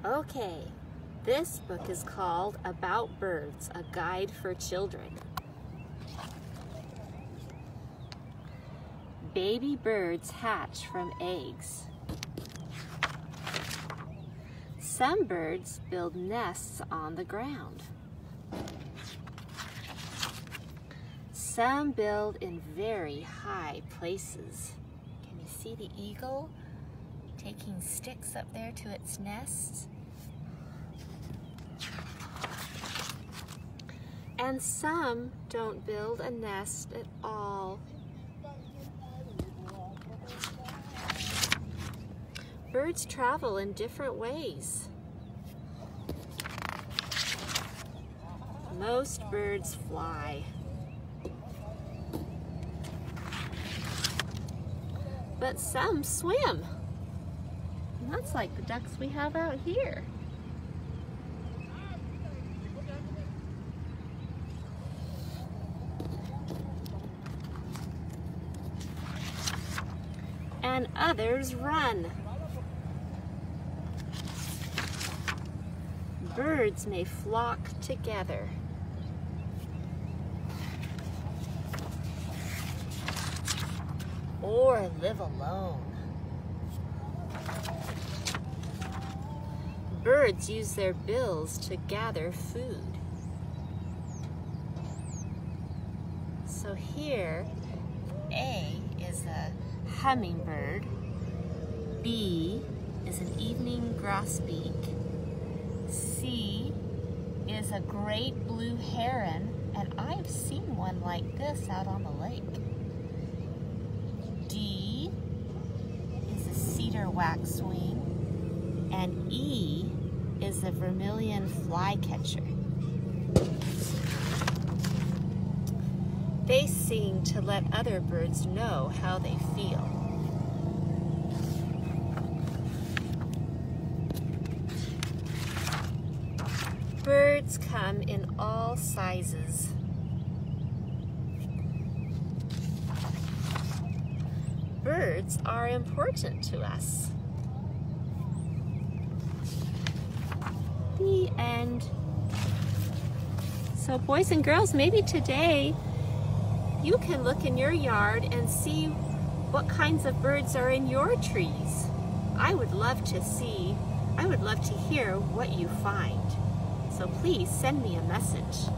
Okay, this book is called About Birds, a Guide for Children. Baby birds hatch from eggs. Some birds build nests on the ground. Some build in very high places. Can you see the eagle taking sticks up there to its nest? And some don't build a nest at all. Birds travel in different ways. Most birds fly. But some swim. And that's like the ducks we have out here. And others run. Birds may flock together. Or live alone. Birds use their bills to gather food. So here, A is a hummingbird, B is an evening grosbeak, C is a great blue heron, and I've seen one like this out on the lake. D is a cedar waxwing, and E is a vermilion flycatcher. They sing to let other birds know how they feel. Birds come in all sizes. Birds are important to us. The end. So boys and girls, maybe today you can look in your yard and see what kinds of birds are in your trees. I would love to hear what you find. So please send me a message.